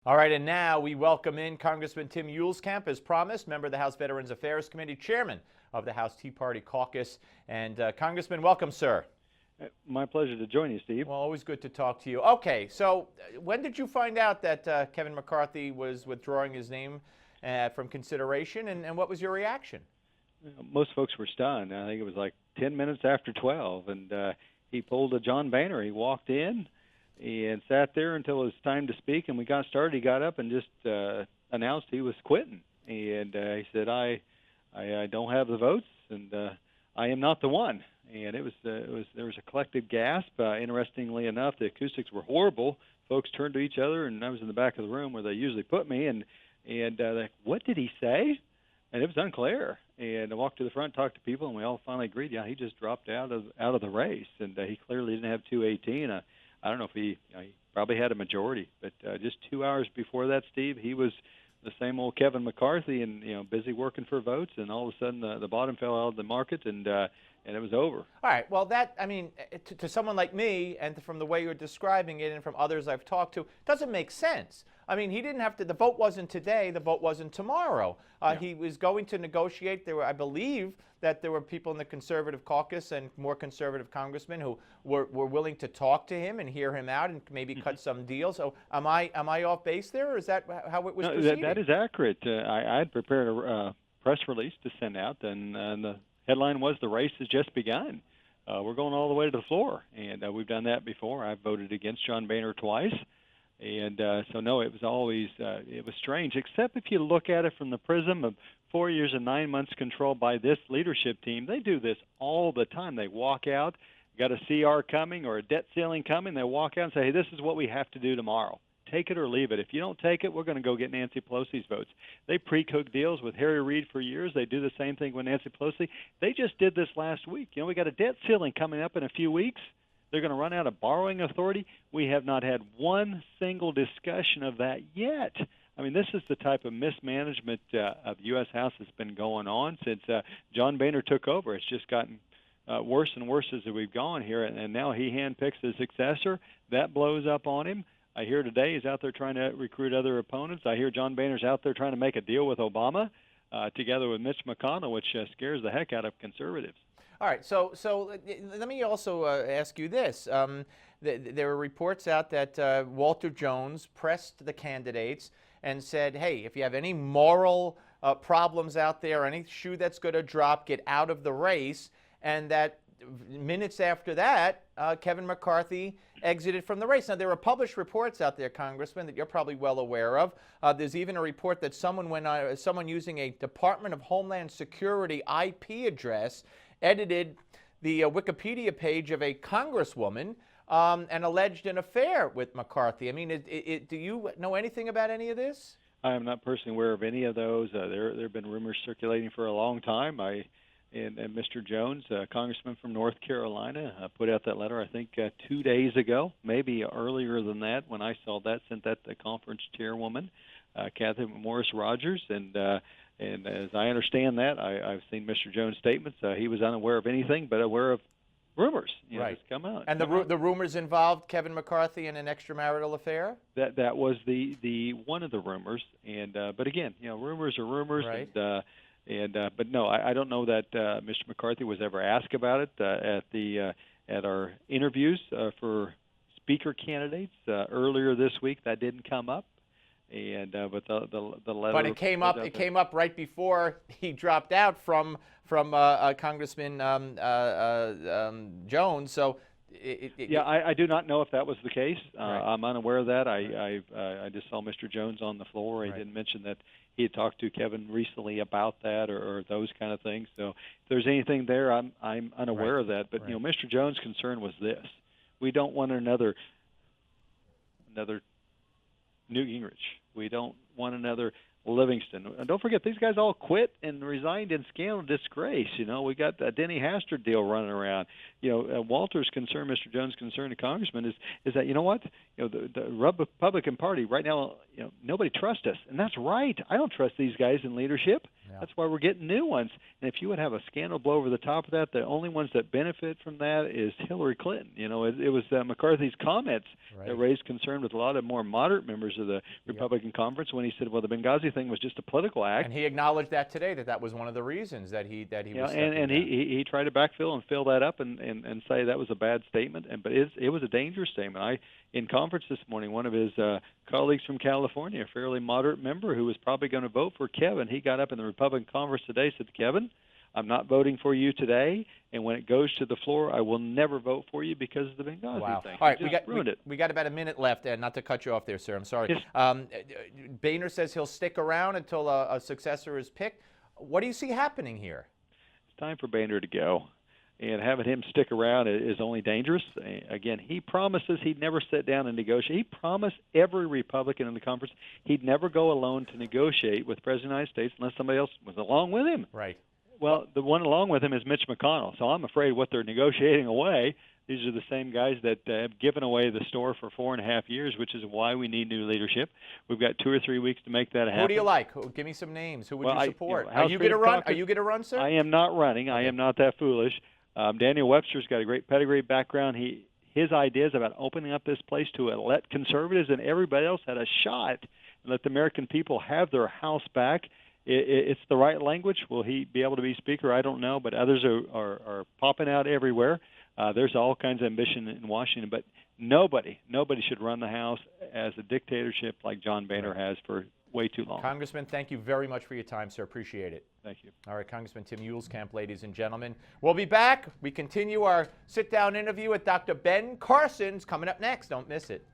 All right, and now we welcome in Congressman Tim Huelskamp, as promised, member of the House Veterans Affairs Committee, chairman of the House Tea Party Caucus. And Congressman, welcome, sir. My pleasure to join you, Steve. Well, always good to talk to you. Okay, so when did you find out that Kevin McCarthy was withdrawing his name from consideration, and what was your reaction? Most folks were stunned. I think it was like 10 minutes after 12, and he pulled a John Boehner. He walked in and sat there until it was time to speak, and we got started. He got up and just announced he was quitting, and he said, I don't have the votes, and I am not the one. And there was a collective gasp. Interestingly enough, the acoustics were horrible. Folks turned to each other, and I was in the back of the room where they usually put me, and like, what did he say? And it was unclear. And I walked to the front, talked to people, and we all finally agreed, yeah, he just dropped out of the race, and he clearly didn't have 218. I don't know if he probably had a majority, but just 2 hours before that, Steve, he was the same old Kevin McCarthy, and busy working for votes, and all of a sudden the bottom fell out of the market, and it was over. All right. Well, to someone like me, and from the way you're describing it, and from others I've talked to, doesn't make sense. I mean, he didn't have to. The vote wasn't today. The vote wasn't tomorrow. Yeah. He was going to negotiate. I believe that there were people in the conservative caucus and more conservative congressmen who were willing to talk to him and hear him out and maybe cut some deals. So, am I off base there, or is that how it was proceeding? That is accurate. I had prepared a press release to send out, and the headline was, "The race has just begun." We're going all the way to the floor, and we've done that before. I've voted against John Boehner twice, and so no, it was always it was strange. Except if you look at it from the prism of 4 years and 9 months control by this leadership team, they do this all the time. They walk out, got a CR coming or a debt ceiling coming. They walk out and say, "Hey, this is what we have to do tomorrow. Take it or leave it. If you don't take it, we're going to go get Nancy Pelosi's votes." They pre-cook deals with Harry Reid for years. They do the same thing with Nancy Pelosi. They just did this last week. We got a debt ceiling coming up in a few weeks. They're going to run out of borrowing authority. We have not had one single discussion of that yet. I mean, this is the type of mismanagement of the U.S. House that's been going on since John Boehner took over. It's just gotten worse and worse as we've gone here, and now he handpicks his successor. That blows up on him. I hear today he's out there trying to recruit other opponents. I hear John Boehner's out there trying to make a deal with Obama together with Mitch McConnell, which scares the heck out of conservatives. All right, so let me also ask you this. There were reports out that Walter Jones pressed the candidates and said, hey, if you have any moral problems out there, any shoe that's going to drop, get out of the race, and that minutes after that, Kevin McCarthy exited from the race. Now, there are published reports out there, Congressman, that you're probably well aware of. There's even a report that someone using a Department of Homeland Security IP address edited the Wikipedia page of a congresswoman and alleged an affair with McCarthy. I mean, do you know anything about any of this? I am not personally aware of any of those. There have been rumors circulating for a long time. And Mr. Jones, congressman from North Carolina, put out that letter, I think, 2 days ago, maybe earlier than that. When I saw that, sent that to the conference chairwoman, Kathy Morris Rogers. And as I understand that, I've seen Mr. Jones' statements. He was unaware of anything, but aware of rumors. Right. Just come out. And the rumors involved Kevin McCarthy in an extramarital affaar? That was the one of the rumors. And but again, rumors are rumors. Right. But no, I don't know that Mr. McCarthy was ever asked about it at our interviews for speaker candidates earlier this week. That didn't come up, and but the letter. But it came up. It came up right before he dropped out from Congressman Jones. So. I do not know if that was the case. Right. I'm unaware of that. I just saw Mr. Jones on the floor. He didn't mention that he had talked to Kevin recently about that or those kind of things. So if there's anything there, I'm unaware of that. But Mr. Jones' concern was this: we don't want another Newt Gingrich. We don't want another Livingston. And don't forget, these guys all quit and resigned in scandal and disgrace. We got a Denny Hastert deal running around. Walter's concern, Mr. Jones' concern, the congressman, is that, the Republican Party right now, nobody trusts us. And that's right. I don't trust these guys in leadership. Yeah. That's why we're getting new ones. And if you would have a scandal blow over the top of that, the only ones that benefit from that is Hillary Clinton. You know, it was McCarthy's comments that raised concern with a lot of more moderate members of the Republican conference when he said, well, the Benghazi thing was just a political act. And he acknowledged that today, that was one of the reasons that he was stepping and down. he tried to backfill and fill that up and say that was a bad statement. But it was a dangerous statement. In conference this morning, one of his colleagues from California, a fairly moderate member who was probably going to vote for Kevin, he got up in the Republican conference today and said, Kevin, I'm not voting for you today, and when it goes to the floor, I will never vote for you because of the Benghazi thing. All right, we got about a minute left, and not to cut you off there, sir. I'm sorry. Yes. Boehner says he'll stick around until a successor is picked. What do you see happening here? It's time for Boehner to go. And having him stick around is only dangerous. Again, he promises he'd never sit down and negotiate. He promised every Republican in the conference he'd never go alone to negotiate with the President of the United States unless somebody else was along with him. Right. Well, the one along with him is Mitch McConnell. So I'm afraid what they're negotiating away, these are the same guys that have given away the store for 4.5 years, which is why we need new leadership. We've got 2 or 3 weeks to make that happen. Who do you like? Give me some names. Who would you support? Are you going to run? Are you going to run, sir? I am not running. I am not that foolish. Daniel Webster's got a great pedigree background. His ideas about opening up this place to let conservatives and everybody else had a shot and let the American people have their house back. It's the right language. Will he be able to be speaker? I don't know, but others are popping out everywhere. There's all kinds of ambition in Washington, but nobody should run the House as a dictatorship like John Boehner has for way too long. Congressman, thank you very much for your time, sir. Appreciate it. Thank you. All right, Congressman Tim Huelskamp, ladies and gentlemen. We'll be back. We continue our sit-down interview with Dr. Ben Carson's coming up next. Don't miss it.